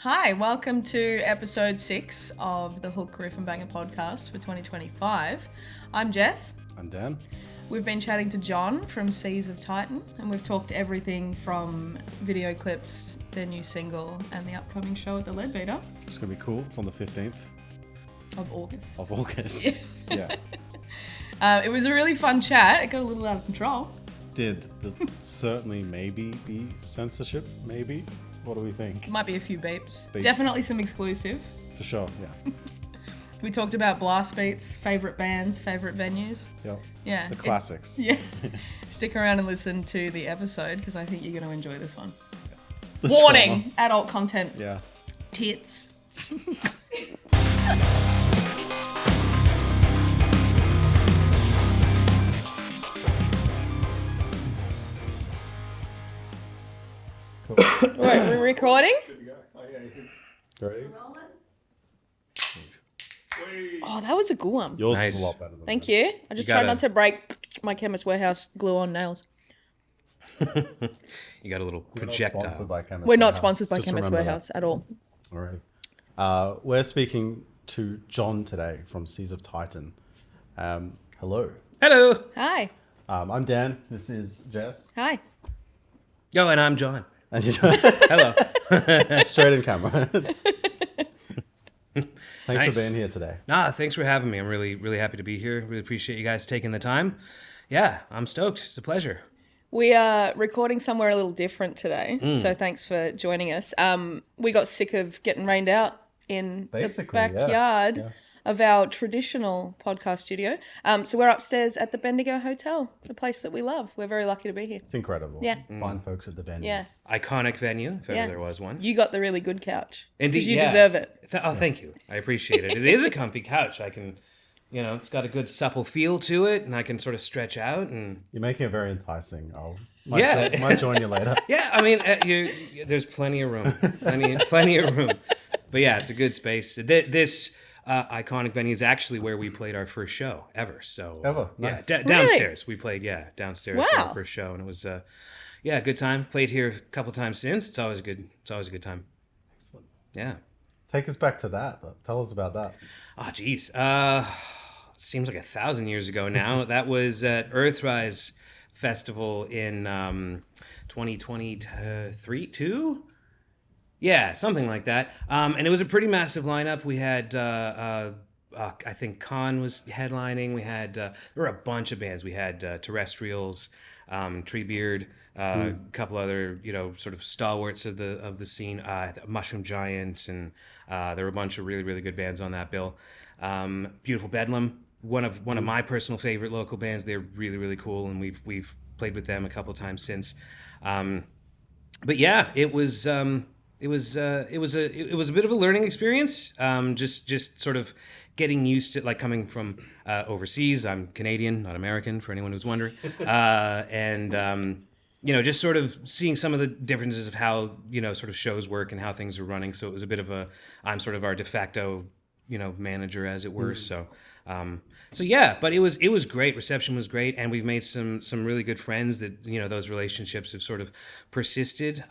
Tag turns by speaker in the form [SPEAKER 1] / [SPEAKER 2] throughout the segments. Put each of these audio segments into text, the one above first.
[SPEAKER 1] Hi, welcome to episode 6 of the Hook, Riff and Banger podcast for 2025. I'm Jess.
[SPEAKER 2] I'm Dan.
[SPEAKER 1] We've been chatting to John from Seas of Titan, and we've talked everything from video clips, their new single, and the upcoming show at the Leadbeater.
[SPEAKER 2] It's going to be cool. It's on the 15th
[SPEAKER 1] Of August.
[SPEAKER 2] of August. Yeah.
[SPEAKER 1] It was a really fun chat. It got a little out of control.
[SPEAKER 2] Did certainly maybe be censorship? Maybe? What do we think?
[SPEAKER 1] Might be a few beeps.
[SPEAKER 2] Beeps.
[SPEAKER 1] Definitely some exclusive.
[SPEAKER 2] For sure, yeah.
[SPEAKER 1] We talked about blast beats, favourite bands, favourite venues.
[SPEAKER 2] Yep.
[SPEAKER 1] Yeah.
[SPEAKER 2] The classics.
[SPEAKER 1] Yeah. Stick around and listen to the episode because I think you're going to enjoy this one.
[SPEAKER 2] The
[SPEAKER 1] Warning!
[SPEAKER 2] trauma.
[SPEAKER 1] Adult content.
[SPEAKER 2] Yeah.
[SPEAKER 1] Tits.
[SPEAKER 2] Cool.
[SPEAKER 1] Wait, we're recording?
[SPEAKER 2] Ready?
[SPEAKER 1] Oh, that was a good one.
[SPEAKER 2] Yours
[SPEAKER 3] Nice.
[SPEAKER 2] is a lot better than
[SPEAKER 1] Thank
[SPEAKER 2] mine.
[SPEAKER 1] you. I just
[SPEAKER 3] You
[SPEAKER 1] tried
[SPEAKER 3] gotta-
[SPEAKER 1] not to break my Chemist Warehouse glue-on nails.
[SPEAKER 3] You got a little
[SPEAKER 2] We're not
[SPEAKER 3] projectile.
[SPEAKER 2] sponsored by Chemist
[SPEAKER 1] We're not
[SPEAKER 2] Warehouse.
[SPEAKER 1] sponsored by
[SPEAKER 2] Just
[SPEAKER 1] Chemist
[SPEAKER 2] remember
[SPEAKER 1] Warehouse at all.
[SPEAKER 2] that. Alrighty. We're speaking to John today from Seas of Titan. Hello.
[SPEAKER 3] Hello.
[SPEAKER 1] Hi.
[SPEAKER 2] I'm Dan. This is Jess.
[SPEAKER 1] Hi.
[SPEAKER 3] Yo, and I'm John.
[SPEAKER 2] And you're
[SPEAKER 3] Hello.
[SPEAKER 2] straight in camera. Thanks
[SPEAKER 3] Nice.
[SPEAKER 2] for being here today.
[SPEAKER 3] Thanks for having me. I'm really happy to be here. Really appreciate you guys taking the time. Yeah, I'm stoked. It's a pleasure.
[SPEAKER 1] We are recording somewhere a little different today, so thanks for joining us. We got sick of getting rained out in
[SPEAKER 2] Basically,
[SPEAKER 1] the
[SPEAKER 2] yeah.
[SPEAKER 1] backyard
[SPEAKER 2] Yeah.
[SPEAKER 1] of our traditional podcast studio. So we're upstairs at the Bendigo Hotel, the place that we love. We're very lucky to be here.
[SPEAKER 2] It's incredible.
[SPEAKER 1] Yeah.
[SPEAKER 2] Fine folks at the Bendi.
[SPEAKER 1] Yeah.
[SPEAKER 3] Iconic venue, if
[SPEAKER 1] Yeah.
[SPEAKER 3] ever there was one.
[SPEAKER 1] You got the really good couch.
[SPEAKER 3] Indeed,
[SPEAKER 1] Because you
[SPEAKER 3] yeah.
[SPEAKER 1] deserve it.
[SPEAKER 3] Thank you. I appreciate it. It is a comfy couch. I can, it's got a good supple feel to it, and I can sort of stretch out and.
[SPEAKER 2] You're making it very enticing.
[SPEAKER 3] Yeah.
[SPEAKER 2] Might join you later.
[SPEAKER 3] Yeah, I mean, there's plenty of room, plenty of room. But yeah, it's a good space. This iconic venue is actually where we played our first show ever. So
[SPEAKER 2] Ever? Nice.
[SPEAKER 3] yeah, downstairs. We played downstairs for
[SPEAKER 1] Wow.
[SPEAKER 3] our first show, and it was a good time. Played here a couple times since. It's always a good time.
[SPEAKER 2] Excellent.
[SPEAKER 3] Yeah.
[SPEAKER 2] Take us back to that. Tell us about that.
[SPEAKER 3] Oh, geez. Seems like 1,000 years ago now. That was at Earthrise Festival in 2023, 2? Yeah, something like that. And it was a pretty massive lineup. We had, I think Khan was headlining. We had, there were a bunch of bands. We had Terrestrials, Treebeard, a couple other, sort of stalwarts of the scene, Mushroom Giant, and there were a bunch of really, really good bands on that bill. Beautiful Bedlam, one of my personal favorite local bands. They're really, really cool, and we've played with them a couple times since. But yeah, it was a bit of a learning experience. Just sort of getting used to, like, coming from overseas. I'm Canadian, not American, for anyone who's wondering. And just sort of seeing some of the differences of how sort of shows work and how things are running. So it was a bit of I'm sort of our de facto manager, as it were. So yeah, but it was great. Reception was great, and we've made some really good friends that those relationships have sort of persisted.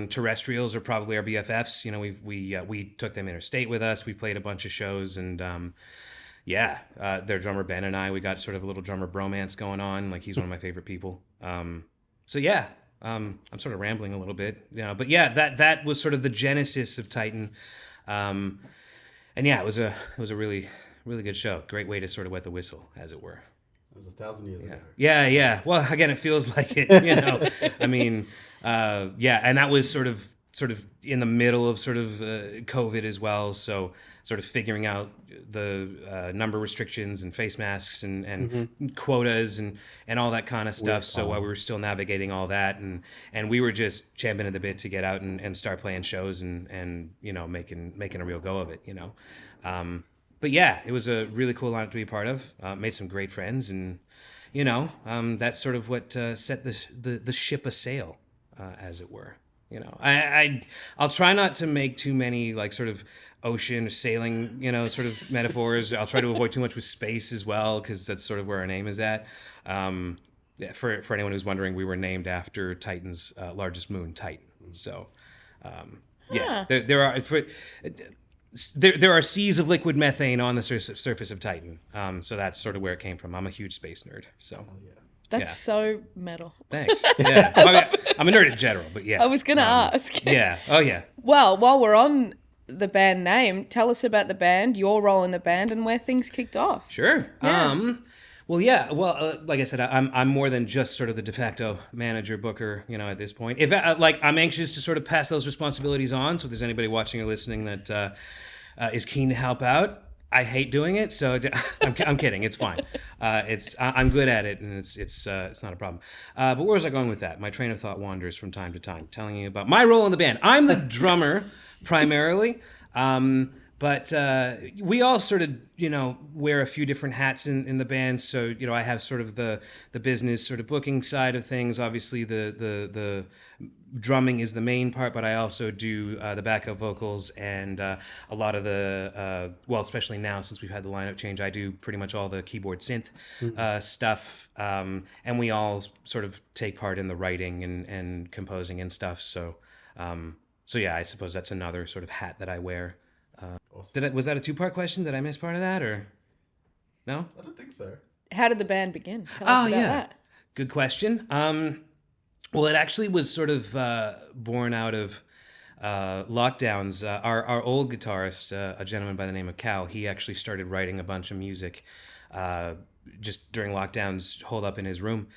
[SPEAKER 3] Terrestrials are probably our BFFs. We took them interstate with us. We played a bunch of shows, and their drummer Ben and I, we got sort of a little drummer bromance going on. Like, he's one of my favorite people. So yeah, I'm sort of rambling a little bit, but yeah, that was sort of the genesis of Titan. And yeah, it was a really, really good show. Great way to sort of wet the whistle, as it were.
[SPEAKER 2] It was 1,000 years ago.
[SPEAKER 3] Yeah. Well, again, it feels like it, I mean, and that was sort of in the middle of sort of COVID as well. So sort of figuring out the number restrictions and face masks and quotas and all that kind of stuff. So while we were still navigating all that, and we were just champing at the bit to get out and start playing shows and making a real go of it, But yeah, it was a really cool lineup to be a part of. Made some great friends, and that's sort of what set the ship a sail, as it were. I'll try not to make too many, like, sort of ocean sailing, sort of metaphors. I'll try to avoid too much with space as well, because that's sort of where our name is at. For anyone who's wondering, we were named after Titan's largest moon, Titan. So Yeah. There are seas of liquid methane on the surface of Titan. So that's sort of where it came from. I'm a huge space nerd. So
[SPEAKER 1] That's so metal.
[SPEAKER 3] thanks. Yeah. I mean, I'm a nerd in general, but yeah.
[SPEAKER 1] I was going to ask.
[SPEAKER 3] Yeah. Oh, yeah.
[SPEAKER 1] Well, while we're on the band name, tell us about the band, your role in the band, and where things kicked off.
[SPEAKER 3] Sure.
[SPEAKER 1] Yeah.
[SPEAKER 3] Like I said, I'm more than just sort of the de facto manager booker, at this point. If I'm anxious to sort of pass those responsibilities on. So if there's anybody watching or listening that is keen to help out, I hate doing it. So I'm kidding. It's fine. I'm good at it, and it's not a problem. But where was I going with that? My train of thought wanders from time to time, telling you about my role in the band. I'm the drummer primarily. But we all sort of, wear a few different hats in the band. So, I have sort of the business sort of booking side of things. Obviously, the drumming is the main part, but I also do the backup vocals and a lot of the, especially now since we've had the lineup change, I do pretty much all the keyboard synth stuff. And we all sort of take part in the writing and composing and stuff. So yeah, I suppose that's another sort of hat that I wear. Awesome. Was that a two-part question? Did I miss part of that, or no?
[SPEAKER 2] I don't think so.
[SPEAKER 1] How did the band begin? Tell us about that.
[SPEAKER 3] Good question. Well, it actually was sort of born out of lockdowns. Our old guitarist, a gentleman by the name of Cal, he actually started writing a bunch of music just during lockdowns, holed up in his room.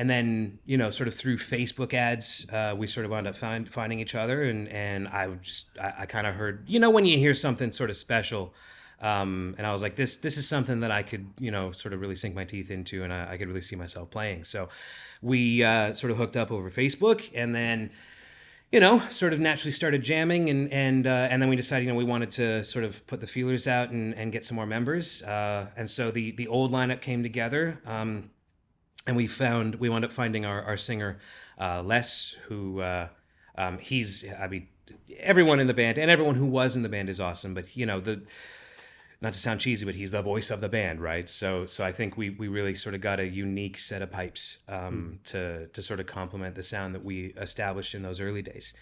[SPEAKER 3] And then, sort of through Facebook ads, we sort of wound up finding each other. And I kind of heard, when you hear something sort of special, and I was like, this is something that I could, sort of really sink my teeth into, and I could really see myself playing. So we sort of hooked up over Facebook, and then, sort of naturally started jamming, and then we decided, we wanted to sort of put the feelers out and get some more members. And so the old lineup came together. And we wound up finding our singer, Les, who everyone in the band and everyone who was in the band is awesome, but not to sound cheesy, but he's the voice of the band, right? So I think we really sort of got a unique set of pipes to sort of complement the sound that we established in those early days.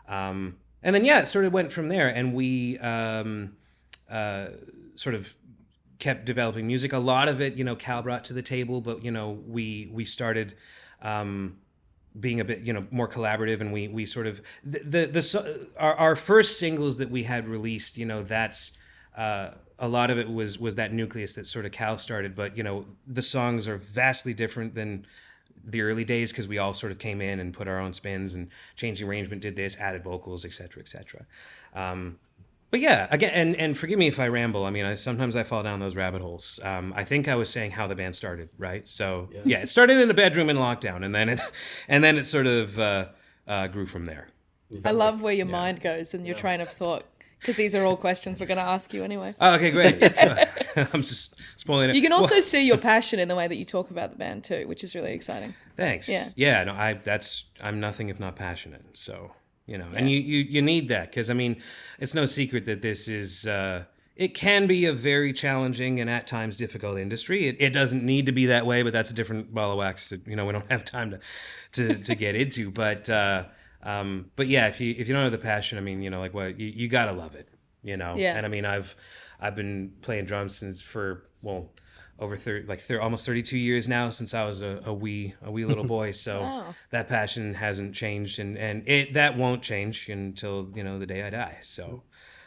[SPEAKER 3] And then, it sort of went from there, and we sort of kept developing music. A lot of it, Cal brought to the table, but we started being a bit, more collaborative, and we sort of our first singles that we had released, that's a lot of it was that nucleus that sort of Cal started, but the songs are vastly different than the early days because we all sort of came in and put our own spins and changed the arrangement, did this, added vocals, etc., etc. But yeah, again, and forgive me if I ramble. I mean, sometimes I fall down those rabbit holes. I think I was saying how the band started, right? So yeah, it started in a bedroom in lockdown, and then it sort of grew from there.
[SPEAKER 1] I love where your mind goes and your train of thought, because these are all questions we're going to ask you anyway.
[SPEAKER 3] Oh, okay, great. I'm just spoiling it.
[SPEAKER 1] You can also see your passion in the way that you talk about the band too, which is really exciting.
[SPEAKER 3] Thanks.
[SPEAKER 1] Yeah.
[SPEAKER 3] No, I'm nothing if not passionate. So. And you need that, because it's no secret that this is it can be a very challenging and at times difficult industry. It doesn't need to be that way, but that's a different ball of wax that we don't have time to get into. But yeah, if you don't have the passion, you gotta love it,
[SPEAKER 1] Yeah.
[SPEAKER 3] And I've been playing drums for over almost 32 years now, since I was a wee little boy. So
[SPEAKER 1] Wow.
[SPEAKER 3] That passion hasn't changed, and that won't change until the day I die. So,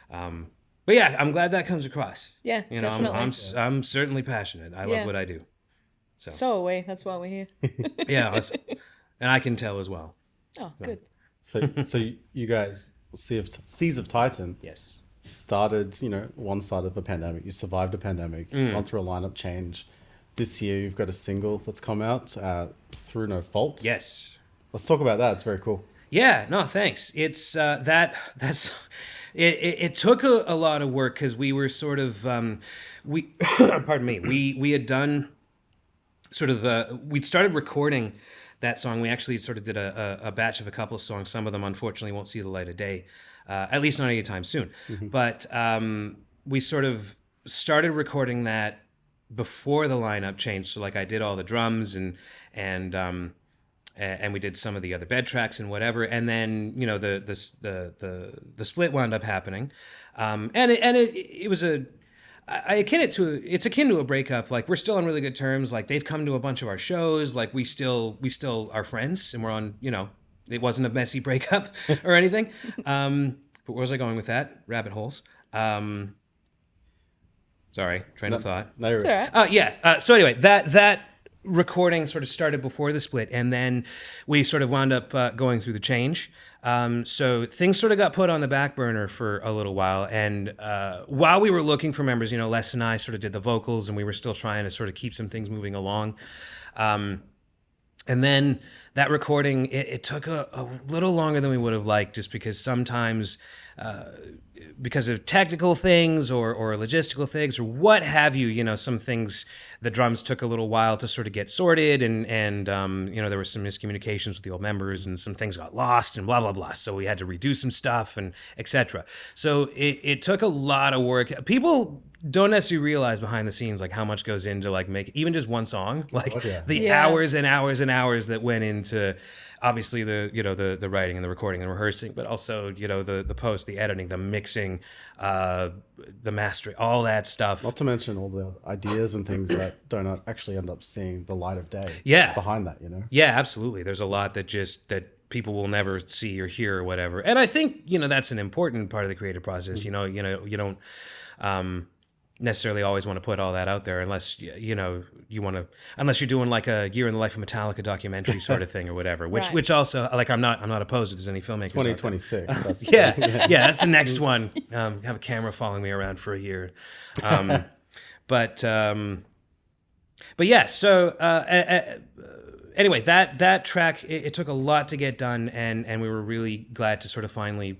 [SPEAKER 3] but yeah, I'm glad that comes across.
[SPEAKER 1] Yeah, definitely.
[SPEAKER 3] I'm certainly passionate. I love what I do.
[SPEAKER 1] So are we. That's why we're here.
[SPEAKER 3] Yeah, and I can tell as well.
[SPEAKER 1] Oh, good.
[SPEAKER 2] So you guys, Seas of Titan.
[SPEAKER 3] Yes.
[SPEAKER 2] Started, one side of a pandemic. You survived a pandemic, gone through a lineup change. This year, you've got a single that's come out, Through No Fault.
[SPEAKER 3] Yes.
[SPEAKER 2] Let's talk about that. It's very cool.
[SPEAKER 3] Yeah. No, thanks. It's it took a lot of work, because we were sort of pardon me. We had done sort of we'd started recording that song. We actually sort of did a batch of a couple of songs. Some of them, unfortunately, won't see the light of day. At least not anytime soon. Mm-hmm. But we sort of started recording that before the lineup changed. So I did all the drums and and we did some of the other bed tracks and whatever, and then the split wound up happening, and it was it's akin to a breakup. Like, we're still on really good terms. Like, they've come to a bunch of our shows. Like, we still are friends, and we're on, it wasn't a messy breakup or anything. But where was I going with that? Rabbit holes. Sorry, train of thought.
[SPEAKER 2] No, you're
[SPEAKER 1] It's all right.
[SPEAKER 3] So anyway, that recording sort of started before the split, and then we sort of wound up going through the change. So things sort of got put on the back burner for a little while, and while we were looking for members, Les and I sort of did the vocals, and we were still trying to sort of keep some things moving along. And then that recording, it took a little longer than we would have liked, just because sometimes, because of technical things or logistical things or what have you, some things, the drums took a little while to sort of get sorted, and there were some miscommunications with the old members, and some things got lost and blah, blah, blah. So we had to redo some stuff and etc. So it took a lot of work. People don't necessarily realize behind the scenes like how much goes into like make even just one song, like the hours and hours and hours that went into obviously the writing and the recording and rehearsing, but also the post, the editing, the mixing, the mastering, all that stuff.
[SPEAKER 2] Not to mention all the ideas and things that don't actually end up seeing the light of day.
[SPEAKER 3] Yeah.
[SPEAKER 2] Behind that,
[SPEAKER 3] Yeah, absolutely. There's a lot that people will never see or hear or whatever. And I think that's an important part of the creative process. Mm-hmm. You don't necessarily always want to put all that out there unless you want to, unless you're doing like a Year in the Life of Metallica documentary sort of thing or whatever, which also, like, I'm not opposed if there's any filmmakers
[SPEAKER 2] 2026 that's
[SPEAKER 3] that's the next one. Have a camera following me around for a year. But yeah, so anyway, that track, it took a lot to get done, and we were really glad to sort of finally,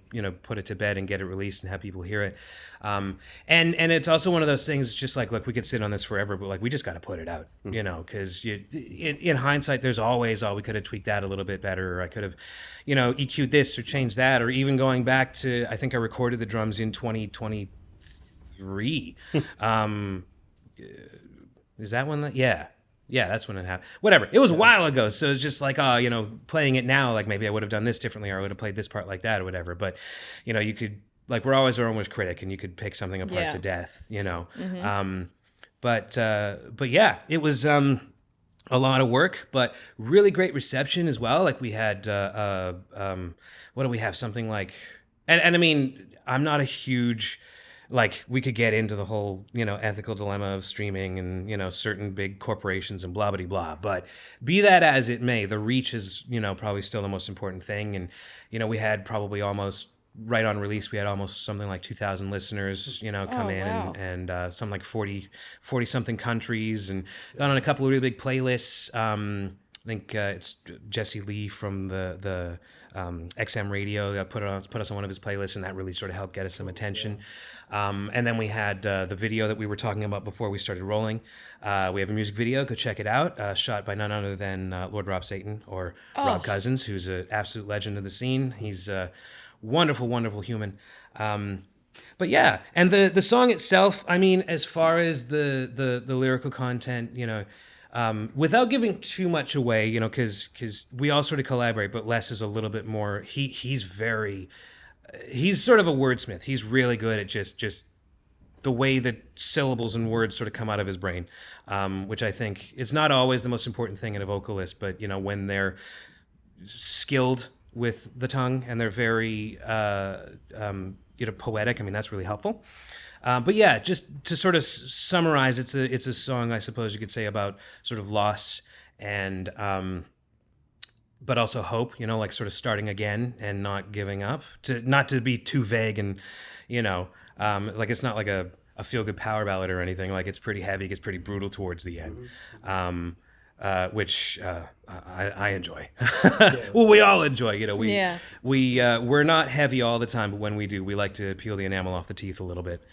[SPEAKER 3] put it to bed and get it released and have people hear it. And it's also one of those things, just like, look, we could sit on this forever, but like, we just got to put it out, because in hindsight, there's always, we could have tweaked that a little bit better, or I could have, EQ'd this or changed that, or even going back to, I think I recorded the drums in 2023. Is that one that, yeah, that's when it happened. Whatever. It was a while ago. So it's just like, playing it now, like maybe I would have done this differently, or I would have played this part like that or whatever. But, you could, like, we're always our own worst critic, and you could pick something apart to death, Mm-hmm. But yeah, it was a lot of work, but really great reception as well. Like, we had, what do we have? Something like, and I mean, I'm not a huge, like, we could get into the whole, ethical dilemma of streaming and, certain big corporations and blah, blah, blah. But be that as it may, the reach is, probably still the most important thing. And, we had probably almost, right on release, we had almost something like 2,000 listeners, come in,
[SPEAKER 1] wow.
[SPEAKER 3] and some like 40 something countries, and got on a couple of really big playlists. I think it's Jesse Lee from the XM Radio put us on one of his playlists, and that really sort of helped get us some attention. And then we had the video that we were talking about before we started rolling. We have a music video. Go check it out. Shot by none other than Lord Rob Satan, or Rob Cousins, who's an absolute legend of the scene. He's a wonderful, wonderful human. But yeah, and the song itself, I mean, as far as the lyrical content, without giving too much away, because we all sort of collaborate, but Les is a little bit more, he's sort of a wordsmith. He's really good at just the way that syllables and words sort of come out of his brain, which I think is not always the most important thing in a vocalist, but, when they're skilled with the tongue and they're very, poetic, I mean, that's really helpful. But yeah, just to sort of summarize, it's a song, I suppose you could say, about sort of loss and, but also hope, like sort of starting again and not giving up, not to be too vague and, like, it's not like a feel-good power ballad or anything. Like, it's pretty heavy, it gets pretty brutal towards the end. Which I enjoy. Well, we all enjoy, we're not heavy all the time, but when we do, we like to peel the enamel off the teeth a little bit.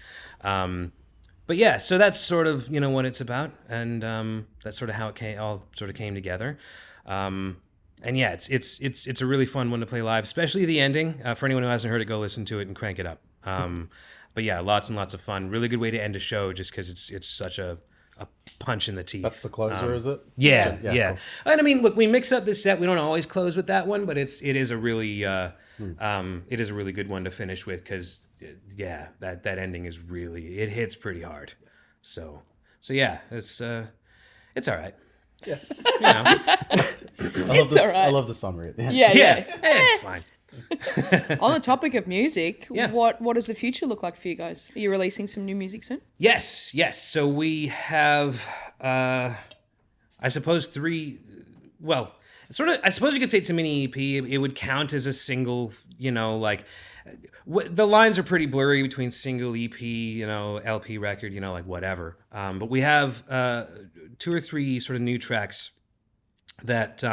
[SPEAKER 3] But yeah, so that's sort of, what it's about, and that's sort of how it all sort of came together. And yeah, it's a really fun one to play live, especially the ending. For anyone who hasn't heard it, go listen to it and crank it up. But yeah, lots and lots of fun. Really good way to end a show, just because it's such a a punch in the teeth.
[SPEAKER 2] That's the closer, is it?
[SPEAKER 3] Yeah.
[SPEAKER 2] Cool.
[SPEAKER 3] And I mean, look, we mix up this set. We don't always close with that one, but it is a really good one to finish with because that ending is really, it hits pretty hard. So yeah, it's all right.
[SPEAKER 2] Yeah.
[SPEAKER 3] You know.
[SPEAKER 2] I love the summary at the end.
[SPEAKER 1] Yeah.
[SPEAKER 3] It's fine.
[SPEAKER 1] On the topic of music,
[SPEAKER 3] Yeah.
[SPEAKER 1] what does the future look like for you guys? Are you releasing some new music soon?
[SPEAKER 3] Yes. So we have, I suppose I suppose you could say it's a mini EP. It would count as a single, like the lines are pretty blurry between single EP, LP record, like whatever. But we have 2 or 3 sort of new tracks that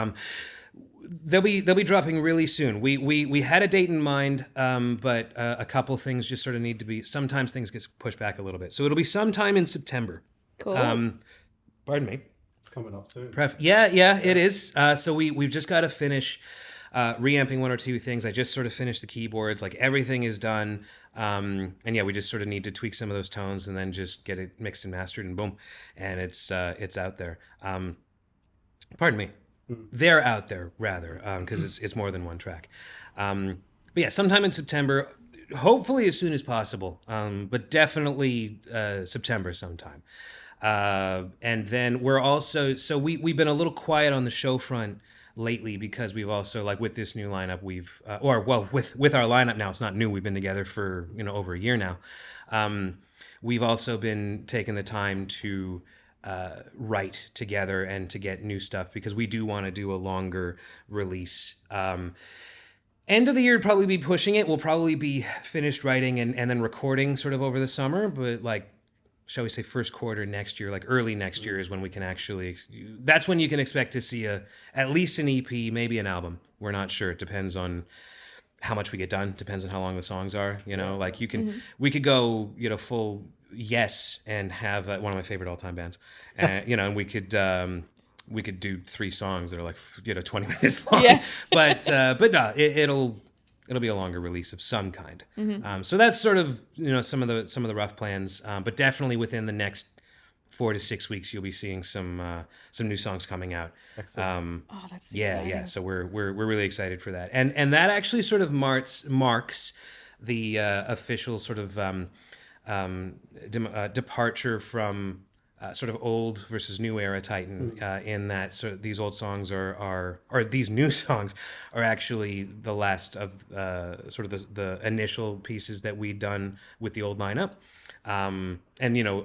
[SPEAKER 3] they'll be dropping really soon. We had a date in mind, but a couple things just sort of need to be. Sometimes things get pushed back a little bit, so it'll be sometime in September.
[SPEAKER 1] Cool.
[SPEAKER 3] Pardon me.
[SPEAKER 2] It's coming up soon.
[SPEAKER 3] Yeah, it is. So we've just got to finish reamping 1 or 2 things. I just sort of finished the keyboards. Like everything is done. And yeah, we just sort of need to tweak some of those tones and then just get it mixed and mastered and boom, and it's out there. Pardon me. They're out there rather, because it's more than one track. But yeah, sometime in September, hopefully as soon as possible, but definitely September sometime. And then we're also, we've been a little quiet on the show front lately because we've also, like with this new lineup, with our lineup now, it's not new, we've been together for, over a year now. We've also been taking the time to write together and to get new stuff because we do want to do a longer release. End of the year, probably be pushing it. We'll probably be finished writing and then recording sort of over the summer, but like, shall we say first quarter next year, like early next year is when we can actually, that's when you can expect to see at least an EP, maybe an album. We're not sure. It depends on how much we get done. Depends on how long the songs are, like you can, we could go, full Yes and have one of my favorite all-time bands, and we could do 3 songs that are like 20 minutes long. Yeah. but no, it'll be a longer release of some kind. So that's sort of some of the rough plans, but definitely within the next 4 to 6 weeks you'll be seeing some new songs coming out.
[SPEAKER 1] Excellent. That's exciting.
[SPEAKER 3] Yeah. So we're really excited for that, and that actually sort of marks the official sort of departure from sort of old versus new era Titan, in that sort of these old songs or these new songs are actually the last of sort of the initial pieces that we'd done with the old lineup. And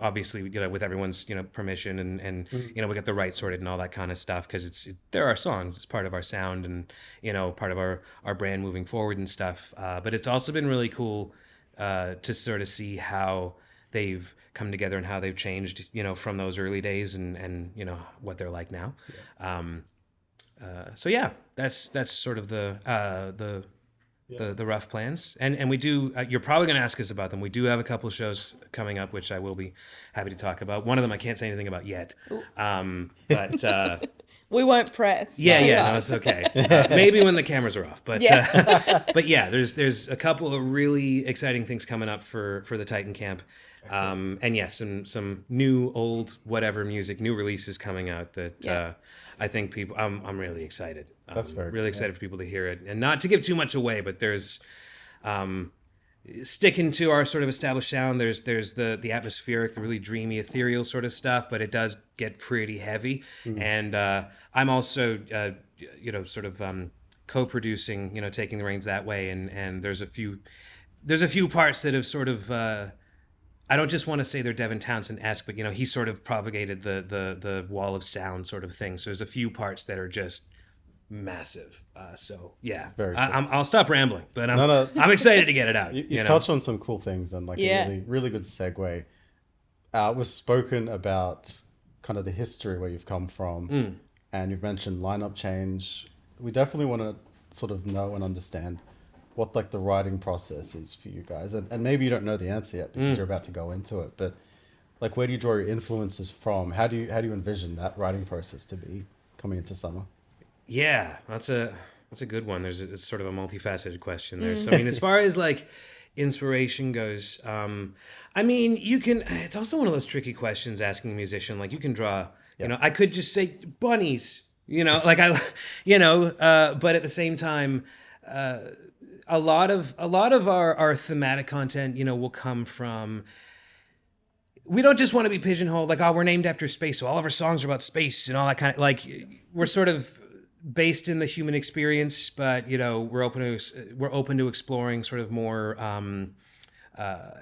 [SPEAKER 3] obviously with everyone's permission and we got the rights sorted and all that kind of stuff because they're our songs, it's part of our sound and part of our brand moving forward and stuff. But it's also been really cool to sort of see how they've come together and how they've changed, from those early days and what they're like now. So yeah, that's sort of the rough plans. And we do, you're probably going to ask us about them. We do have a couple of shows coming up, which I will be happy to talk about. One of them I can't say anything about yet. But
[SPEAKER 1] we won't press.
[SPEAKER 3] Yeah, no, it's okay. Maybe when the cameras are off. But but yeah, there's a couple of really exciting things coming up for the Titan Camp. And yes, some new, old, whatever music, new releases coming out that I think people. I'm really excited.
[SPEAKER 2] That's very
[SPEAKER 3] really excited for people to hear it, and not to give too much away, but there's sticking to our sort of established sound. There's the atmospheric, the really dreamy, ethereal sort of stuff, but it does get pretty heavy. And I'm also sort of co-producing, taking the reins that way, and there's a few parts that have sort of. I don't just want to say they're Devin Townsend-esque, but he sort of propagated the wall of sound sort of thing. So there's a few parts that are just massive. So yeah, I'll stop rambling, but I'm excited to get it out.
[SPEAKER 2] You've touched on some cool things and a really, really good segue. It was spoken about kind of the history where you've come from, and you've mentioned lineup change. We definitely want to sort of know and understand what the writing process is for you guys, and maybe you don't know the answer yet because you're about to go into it, but where do you draw your influences from? How do you envision that writing process to be coming into summer?
[SPEAKER 3] Yeah, that's a good one. It's sort of a multifaceted question there. So I mean, as far as inspiration goes, I mean, you can. It's also one of those tricky questions asking a musician. Like, you can draw. You know, I could just say bunnies. You know, like but at the same time, a lot of our thematic content, you know, will come from. We don't just want to be pigeonholed like, oh, we're named after space, so all of our songs are about space and all that kind of, like, we're sort of based in the human experience, but, you know, we're open to exploring sort of more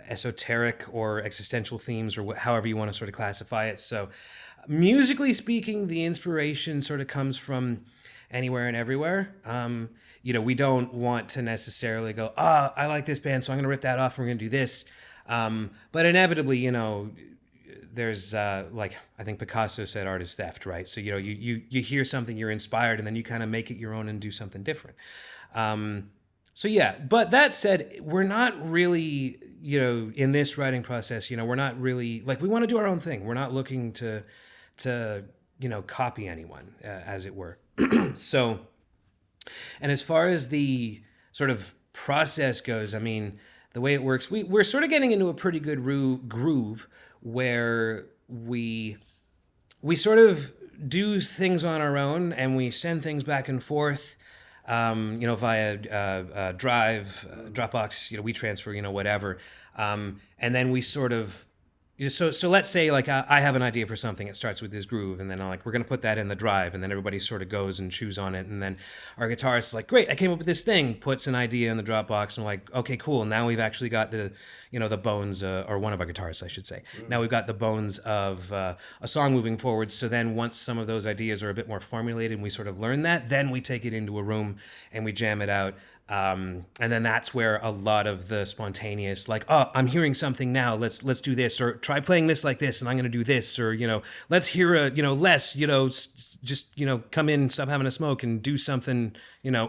[SPEAKER 3] esoteric or existential themes, or however you want to sort of classify it. So musically speaking, the inspiration sort of comes from anywhere and everywhere. You know, we don't want to necessarily go, I like this band, so I'm going to rip that off and we're going to do this. But inevitably, you know, there's like, I think Picasso said art is theft, right? So, you know, you hear something, you're inspired, and then you kind of make it your own and do something different. So yeah, but that said, we're not really, you know, in this writing process, you know, we're not really, like, we want to do our own thing. We're not looking to you know, copy anyone, as it were. So, and as far as the sort of process goes, I mean, the way it works, we're sort of getting into a pretty good groove where we sort of do things on our own, and we send things back and forth, you know, via Dropbox, you know, we transfer, you know, whatever. And then we sort of, so let's say, like, I have an idea for something. It starts with this groove, and then I'm like, we're going to put that in the drive, and then everybody sort of goes and chews on it, and then our guitarist is like, great, I came up with this thing, puts an idea in the Dropbox, and we're like, okay, cool, now we've actually got the, you know, the bones, or one of our guitarists, I should say. Now we've got the bones of a song moving forward. So then once some of those ideas are a bit more formulated and we sort of learn that, then we take it into a room and we jam it out. And then that's where a lot of the spontaneous, like, oh, I'm hearing something now, let's do this, or try playing this like this, and I'm going to do this, or, you know, let's hear a, you know, Les, you know, just, you know, come in, stop having a smoke and do something, you know,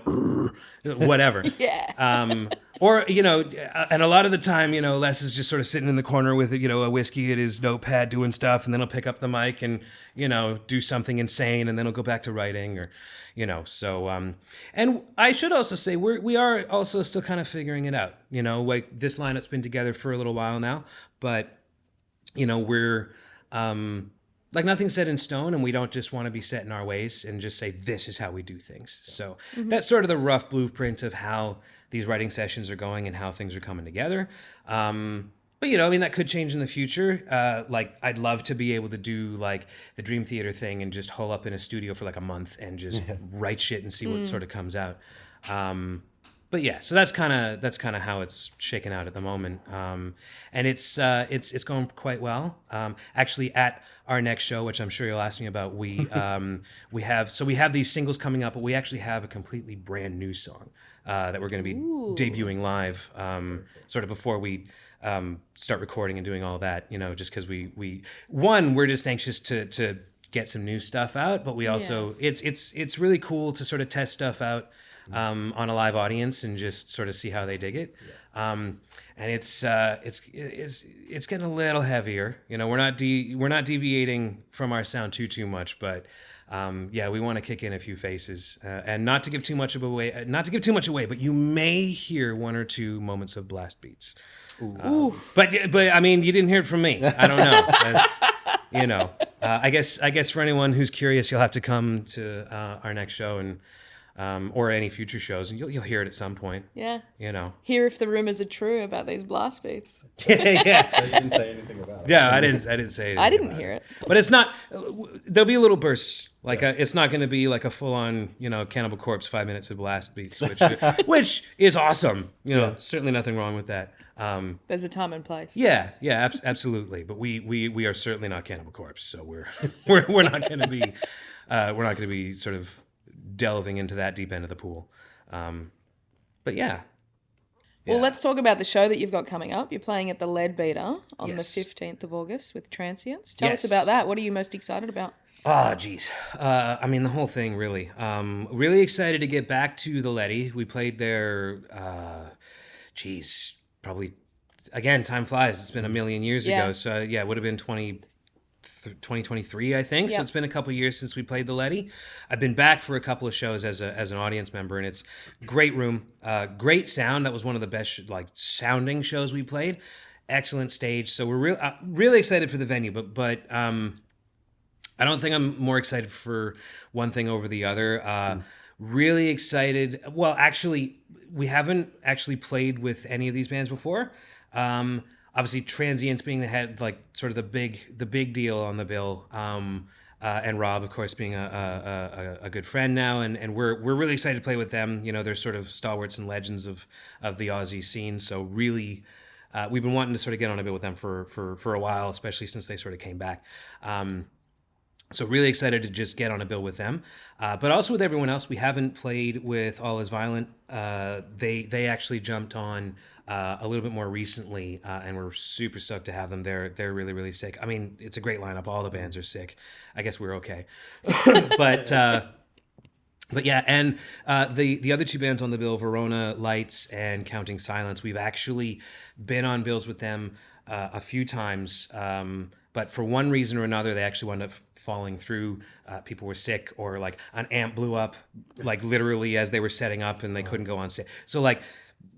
[SPEAKER 3] whatever.
[SPEAKER 1] Yeah.
[SPEAKER 3] Or, you know, and a lot of the time, you know, Les is just sort of sitting in the corner with, you know, a whiskey at his notepad doing stuff, and then he'll pick up the mic and, you know, do something insane, and then he'll go back to writing, or, you know, so, and I should also say, we are also still kind of figuring it out, you know, like, this lineup's been together for a little while now, but, you know, we're, like, nothing's set in stone, and we don't just want to be set in our ways and just say, this is how we do things. So that's sort of the rough blueprint of how these writing sessions are going and how things are coming together. But, you know, I mean, that could change in the future. Like, I'd love to be able to do, like, the Dream Theater thing and just hole up in a studio for like a month and just write shit and see what sort of comes out. But yeah, so that's kind of how it's shaken out at the moment. And it's going quite well. Actually, at our next show, which I'm sure you'll ask me about, we have these singles coming up, but we actually have a completely brand new song that we're going to be debuting live, sort of before we start recording and doing all that. You know, just because we're just anxious to get some new stuff out, but we also it's really cool to sort of test stuff out on a live audience and just sort of see how they dig it. And it's getting a little heavier. You know, we're not deviating from our sound too much, but we want to kick in a few faces, and not to give too much away, but you may hear one or two moments of blast beats. But I mean, you didn't hear it from me. I don't know. That's, you know, I guess for anyone who's curious, you'll have to come to our next show and or any future shows, and you'll hear it at some point. Yeah. You know.
[SPEAKER 1] Hear if the rumors are true about these blast beats.
[SPEAKER 2] Yeah. So you didn't say anything about it.
[SPEAKER 3] Yeah, I didn't say anything.
[SPEAKER 1] I didn't hear it.
[SPEAKER 3] But it's not. There'll be a little bursts. Like it's not going to be like a full-on, you know, Cannibal Corpse 5 minutes of blast beats, which is awesome. You know, certainly nothing wrong with that.
[SPEAKER 1] There's a time and place.
[SPEAKER 3] Yeah, absolutely. But we are certainly not Cannibal Corpse, so we're not going to be sort of delving into that deep end of the pool. But yeah.
[SPEAKER 1] Well, let's talk about the show that you've got coming up. You're playing at the Leadbeater on the 15th of August with Transients. Tell us about that. What are you most excited about?
[SPEAKER 3] Oh, geez. I mean, the whole thing, really. Really excited to get back to the Letty. We played there, probably, again, time flies. It's been a million years ago. So, yeah, it would have been 2013, 2023, I think.
[SPEAKER 1] Yep.
[SPEAKER 3] So it's been a couple years since we played the Letty. I've been back for a couple of shows as an audience member, and it's great room, great sound. That was one of the best sounding shows we played. Excellent stage. So we're really excited for the venue, but I don't think I'm more excited for one thing over the other. Really excited. Well, actually, we haven't actually played with any of these bands before. Obviously, Transients being the head, like sort of the big deal on the bill, and Rob, of course, being a good friend now, and we're really excited to play with them. You know, they're sort of stalwarts and legends of the Aussie scene. So really, we've been wanting to sort of get on a bill with them for a while, especially since they sort of came back. So really excited to just get on a bill with them, but also with everyone else. We haven't played with All Is Violent. They actually jumped on a little bit more recently, and we're super stoked to have them. They're really, really sick. I mean, it's a great lineup. All the bands are sick. I guess we're okay, but yeah. And the other two bands on the bill, Verona Lights and Counting Silence, we've actually been on bills with them a few times. But for one reason or another, they actually wound up falling through. People were sick, or like an amp blew up, like literally as they were setting up, and they couldn't go on stage. So like,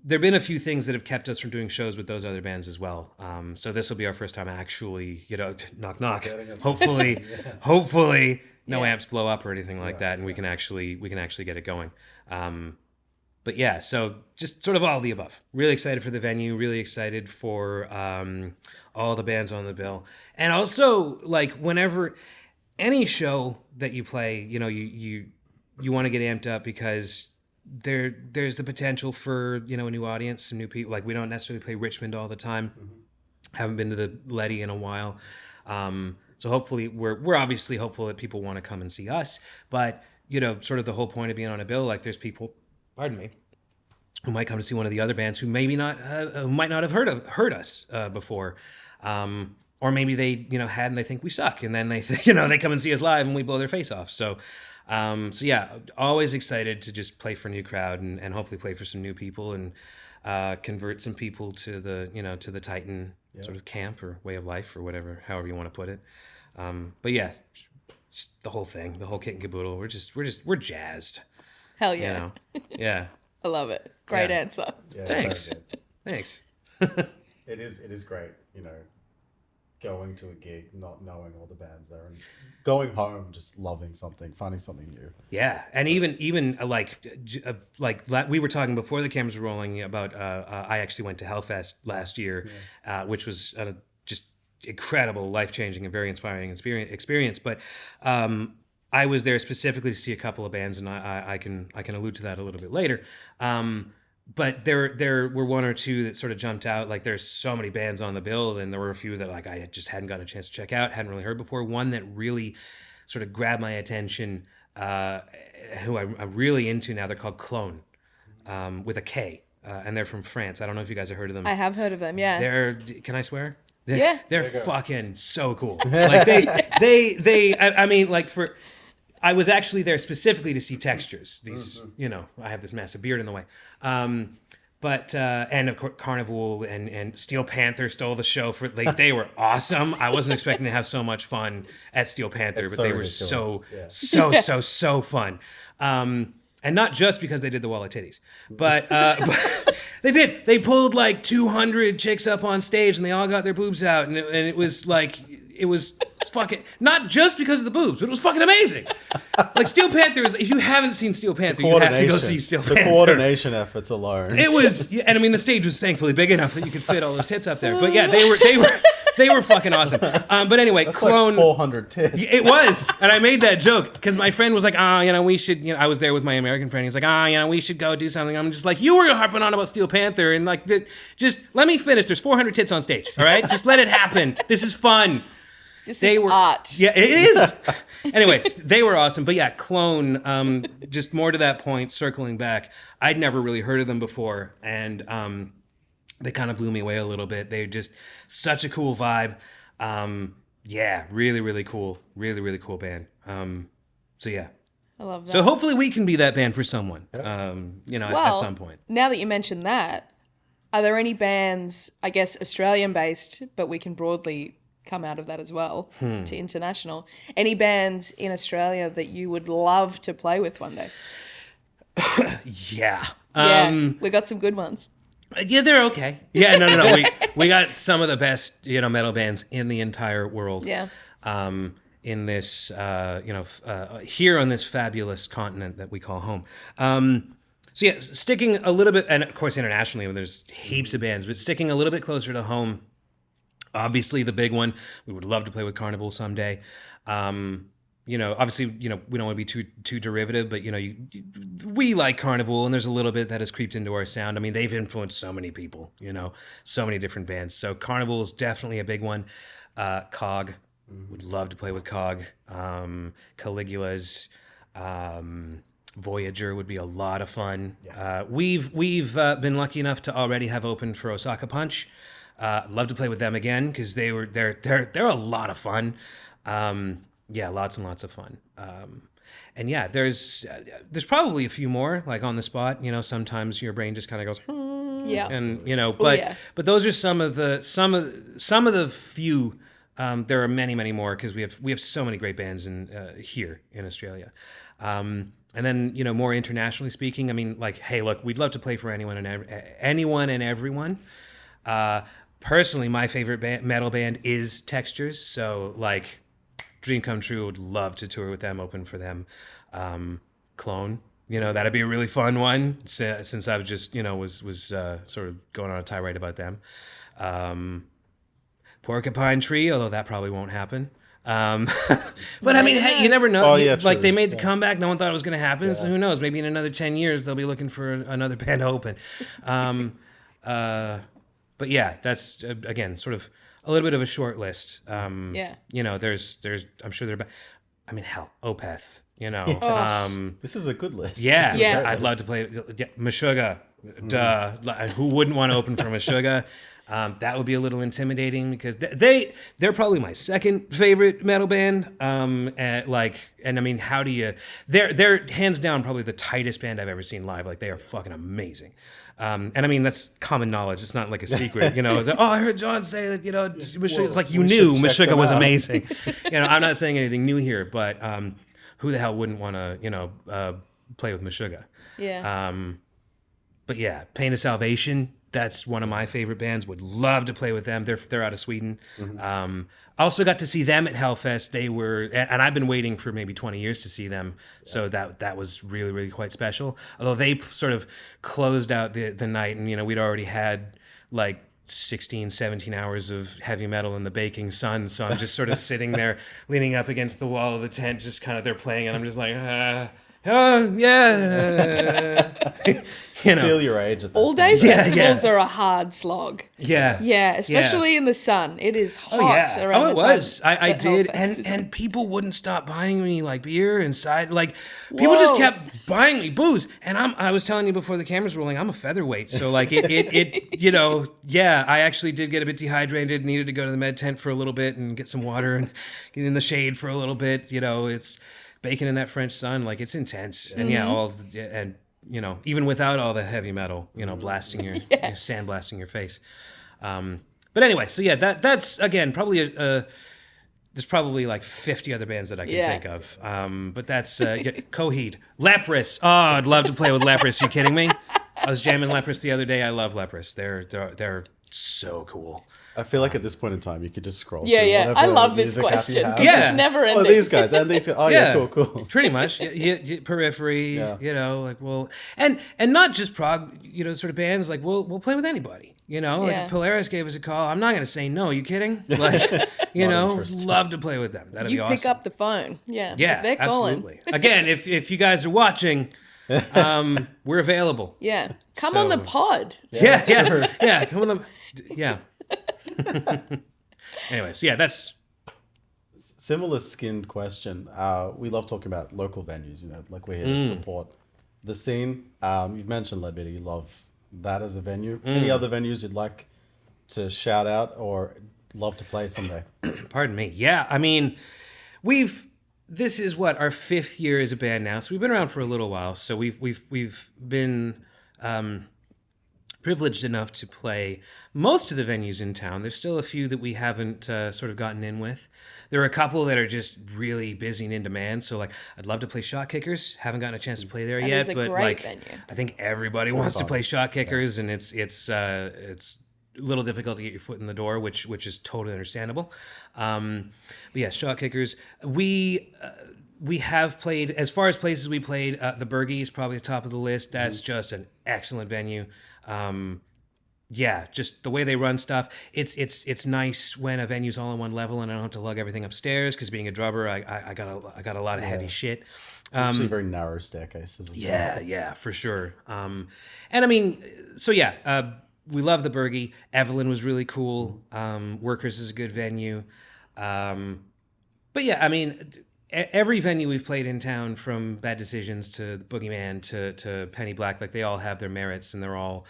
[SPEAKER 3] there've been a few things that have kept us from doing shows with those other bands as well. So this will be our first time actually, knock knock. Hopefully, no amps blow up or anything like that, and we can actually get it going. But yeah, so just sort of all of the above. Really excited for the venue. Really excited for all the bands on the bill. And also, like, whenever any show that you play, you want to get amped up because there's the potential for, a new audience, some new people. Like, we don't necessarily play Richmond all the time. Haven't been to the Letty in a while. So hopefully, we're obviously hopeful that people want to come and see us. But, sort of the whole point of being on a bill, like, there's people, pardon me, who might come to see one of the other bands who maybe not, who might not have heard us before, or maybe they had and they think we suck, and then they they come and see us live and we blow their face off. So yeah, always excited to just play for a new crowd and hopefully play for some new people and convert some people to the to the Titan sort of camp or way of life or whatever, however you want to put it. But yeah, just the whole thing, the whole kit and caboodle. We're jazzed.
[SPEAKER 1] Hell yeah.
[SPEAKER 3] Yeah.
[SPEAKER 1] I love it. Great answer.
[SPEAKER 2] Yeah,
[SPEAKER 3] Thanks.
[SPEAKER 2] very good.
[SPEAKER 3] Thanks.
[SPEAKER 2] It is great, going to a gig, not knowing all the bands there, and going home just loving something, finding something new.
[SPEAKER 3] Yeah, and even like we were talking before the cameras were rolling about. I actually went to Hellfest last year, which was just incredible, life-changing, and very inspiring experience. But I was there specifically to see a couple of bands, and I can allude to that a little bit later. But there were one or two that sort of jumped out. Like, there's so many bands on the bill, and there were a few that like I just hadn't gotten a chance to check out, hadn't really heard before. One that really sort of grabbed my attention, who I'm really into now. They're called Clone, with a K, and they're from France. I don't know if you guys have heard of them.
[SPEAKER 1] I have heard of them. Yeah.
[SPEAKER 3] Can I swear?
[SPEAKER 1] Yeah.
[SPEAKER 3] They're fucking so cool. Like I mean, like I was actually there specifically to see Textures. These, I have this massive beard in the way. But and of course Carnival and Steel Panther stole the show for they were awesome. I wasn't expecting to have so much fun at Steel Panther, but they were so fun. And not just because they did the wall of titties, but they did. They pulled like 200 chicks up on stage, and they all got their boobs out, and it was like, it was fucking, not just because of the boobs, but it was fucking amazing. Like, Steel Panther is, if you haven't seen Steel Panther, you have to go see Steel Panther.
[SPEAKER 2] The coordination efforts alone.
[SPEAKER 3] It was, and I mean, the stage was thankfully big enough that you could fit all those tits up there. But yeah, they were fucking awesome. But anyway,
[SPEAKER 2] That's
[SPEAKER 3] Clone.
[SPEAKER 2] Like 400 tits.
[SPEAKER 3] It was, and I made that joke because my friend was like, we should. I was there with my American friend. He's like, we should go do something. I'm just like, you were harping on about Steel Panther, and like, just let me finish. There's 400 tits on stage. All right, just let it happen. This is fun.
[SPEAKER 1] This is art.
[SPEAKER 3] Yeah, it is. Anyways, they were awesome. But yeah, Clone, just more to that point, circling back, I'd never really heard of them before. And they kind of blew me away a little bit. They're just such a cool vibe. Yeah, really, really cool. Really, really cool band. So yeah.
[SPEAKER 1] I love that.
[SPEAKER 3] So hopefully we can be that band for someone,
[SPEAKER 2] Yep.
[SPEAKER 3] At some point.
[SPEAKER 1] Now that you mention that, are there any bands, I guess Australian-based, but we can broadly come out of that as well to international. Any bands in Australia that you would love to play with one day?
[SPEAKER 3] Yeah.
[SPEAKER 1] We got some good ones.
[SPEAKER 3] Yeah, they're okay. Yeah, no. We got some of the best, metal bands in the entire world.
[SPEAKER 1] Yeah.
[SPEAKER 3] In this, here on this fabulous continent that we call home. So yeah, sticking a little bit, and of course internationally, there's heaps of bands, but sticking a little bit closer to home. Obviously, the big one. We would love to play with Carnival someday. Obviously, we don't want to be too derivative, but we like Carnival, and there's a little bit that has creeped into our sound. I mean, they've influenced so many people, so many different bands. So Carnival is definitely a big one. Cog, would love to play with Cog. Caligula's, Voyager would be a lot of fun. Yeah. We've been lucky enough to already have opened for Osaka Punch. Love to play with them again because they're a lot of fun. Lots and lots of fun. And yeah, there's probably a few more like on the spot. Sometimes your brain just kind of goes,
[SPEAKER 1] yeah,
[SPEAKER 3] and but those are some of the few. There are many more because we have so many great bands here in Australia. And then more internationally speaking, I mean, like, hey, look, we'd love to play for anyone and everyone. Personally, my favorite metal band is Textures, so like, dream come true. Would love to tour with them, open for them. Clone, that'd be a really fun one. Since I've just was sort of going on a tirade about them. Porcupine Tree, although that probably won't happen. But I mean, hey, you never know. Like they made the comeback, no one thought it was going to happen. Yeah. So who knows? Maybe in another 10 years they'll be looking for another band to open. But yeah, that's again sort of a little bit of a short list. There's I'm sure I mean, hell, Opeth.
[SPEAKER 2] This is a good list.
[SPEAKER 3] Yeah. I'd love to play Meshuggah. Duh, who wouldn't want to open for Meshuggah? That would be a little intimidating because they're probably my second favorite metal band. And I mean, how do you? They're hands down probably the tightest band I've ever seen live. Like they are fucking amazing. And I mean that's common knowledge. It's not like a secret. I heard John say that. Meshuggah. It's like you knew Meshuggah was amazing. I'm not saying anything new here, but who the hell wouldn't want to play with Meshuggah?
[SPEAKER 1] Yeah.
[SPEAKER 3] But yeah, Pain of Salvation. That's one of my favorite bands. Would love to play with them. They're out of Sweden. Mm-hmm. Also got to see them at Hellfest. They were, and I've been waiting for maybe 20 years to see them. Yeah. So that was really, really quite special. Although they sort of closed out the night, and we'd already had like 16, 17 hours of heavy metal in the baking sun. So I'm just sort of sitting there, leaning up against the wall of the tent, just kind of they're playing, and I'm just like. Oh yeah,
[SPEAKER 2] Feel your age at that
[SPEAKER 1] all-day festivals are a hard slog.
[SPEAKER 3] Yeah,
[SPEAKER 1] especially in the sun. It is hot around the time.
[SPEAKER 3] It was. I did, and people wouldn't stop buying me like beer inside. Like people just kept buying me booze, and I was telling you before the cameras rolling, I'm a featherweight, so like I actually did get a bit dehydrated, needed to go to the med tent for a little bit and get some water and get in the shade for a little bit. It's baking in that French sun, like it's intense, and even without all the heavy metal, blasting your sand blasting your face. But anyway, so yeah, that's again probably there's probably like 50 other bands that I can think of. But that's Coheed, Leprous. Oh, I'd love to play with Leprous. You kidding me? I was jamming Leprous the other day. I love Leprous. They're so cool.
[SPEAKER 2] I feel like at this point in time, you could just scroll.
[SPEAKER 1] Yeah. I love this question because it's never ending.
[SPEAKER 2] Oh, these guys and these guys. Oh, yeah, cool.
[SPEAKER 3] Pretty much. Periphery, and not just prog, sort of bands. Like we'll play with anybody. Like if Polaris gave us a call, I'm not going to say no. You kidding? Like, love to play with them. That'd be awesome. You
[SPEAKER 1] pick up the phone. Yeah,
[SPEAKER 3] they're calling. Absolutely. Again, if you guys are watching. We're available.
[SPEAKER 1] Yeah, come on the pod.
[SPEAKER 3] Yeah. Come on the. Yeah. Anyway, so yeah, that's
[SPEAKER 2] similar skinned question. We love talking about local venues. Like we're here to support the scene. You've mentioned Leadbeater. You love that as a venue. Any other venues you'd like to shout out or love to play someday?
[SPEAKER 3] Pardon me. Yeah, I mean, this is what our 5th year as a band now, so we've been around for a little while. So we've been privileged enough to play most of the venues in town. There's still a few that we haven't sort of gotten in with. There are a couple that are just really busy and in demand. So like, I'd love to play Shot Kickers. Haven't gotten a chance to play there
[SPEAKER 1] That
[SPEAKER 3] yet,
[SPEAKER 1] is a
[SPEAKER 3] but
[SPEAKER 1] great
[SPEAKER 3] like,
[SPEAKER 1] venue.
[SPEAKER 3] I think everybody wants to play Shot Kickers, and it's a little difficult to get your foot in the door, which is totally understandable. But yeah, Shot Kickers. We have played, as far as places we played, the Bergie is probably the top of the list. That's just an excellent venue. Yeah, just the way they run stuff. It's nice when a venue's all on one level and I don't have to lug everything upstairs, because being a drummer, I got a lot of heavy shit.
[SPEAKER 2] Actually, very narrow staircases as well.
[SPEAKER 3] Yeah, for sure. And I mean, so yeah, we love the Bergie. Evelyn was really cool. Workers is a good venue. But yeah, I mean, every venue we've played in town, from Bad Decisions to Boogeyman to Penny Black, like they all have their merits, and they're all,